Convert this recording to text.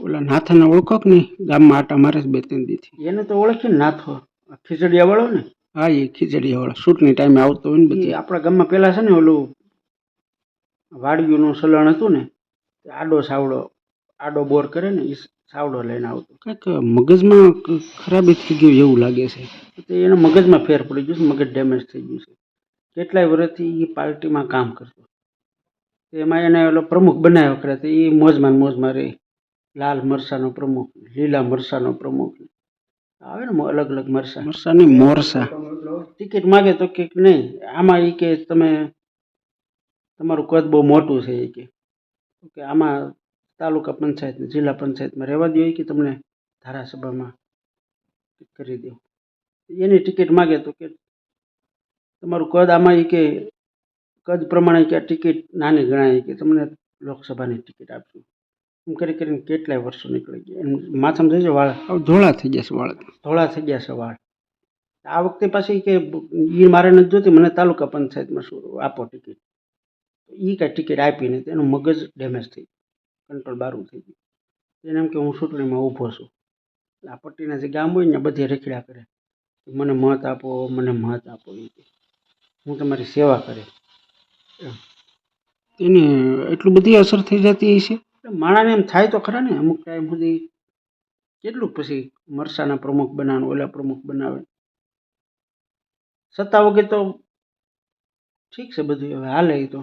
ઓલા નાથાને ઓળખો કે નહીં? ગામમાં આટા મારે છે 2-3 દીથી. એને તો ઓળખી ને નાથો, ખીચડિયા વાળો ને. હા, એ ખીચડીયા વાળો શૂટની ટાઈમે આવતો હોય ને એ બધી. આપણા ગામમાં પેલા છે ને ઓલું વાડિયુંનું સલણ હતું ને, આડો બોર કરે ને એ સાવડો લઈને આવતો. કંઈક મગજમાં ખરાબી થઈ ગયું એવું લાગે છે. તો એના મગજમાં ફેર પડી ગયું છે, મગજ ડેમેજ થઈ ગયું છે. કેટલાય વર્ષથી એ પાર્ટીમાં કામ કરતો. એમાં એને ઓલો પ્રમુખ બનાવ્યો કરે તો એ મોજમાં રહે. લાલ મરસાનો પ્રમુખ, લીલા મરસાનો પ્રમુખ આવે ને અલગ અલગ મરસા. મરસાની મોરસા. ટિકિટ માગે તો કે નહીં, આમાં એ કે તમારું કદ બહુ મોટું છે એ કે આમાં તાલુકા પંચાયત જિલ્લા પંચાયતમાં રહેવા દો કે તમને ધારાસભામાં કરી દો. એની ટિકિટ માગે તો કે તમારું કદ આમાં એ કે કદ પ્રમાણે કે ટિકિટ નાની ગણાય કે તમને લોકસભાની ટિકિટ આપશું. એમ કરીને કેટલાય વર્ષો નીકળી ગયા. એમ માથામાં થઈ જાય વાળ ધોળા થઈ જશે વાળ. ધોળા થઈ ગયા છે વાળ. આ વખતે પાછી કે એ મારે નથી જોતી, મને તાલુકા પંચાયતમાં શું આપો ટિકિટ. એ કાંઈ ટિકિટ આપી નથી. એનું મગજ ડેમેજ થઈ ગયું, કંટ્રોલ બારું થઈ ગયું. એને એમ કે હું ચૂંટણીમાં ઊભો છું. આ પટ્ટીના જે ગામ હોય ને બધે રખડ્યા કરે, મને મત આપો, મને મત આપો. એ હું તમારી સેવા કરે. એને એટલું બધી અસર થઈ જતી હશે. માણાને એમ થાય તો ખરા ને, અમુક ટાઈમ સુધી કેટલું પછી મરસાના પ્રમુખ બનાવે, ઓલા પ્રમુખ બનાવે. સત્તા વગર તો ઠીક છે બધું, હવે હાલે એ તો.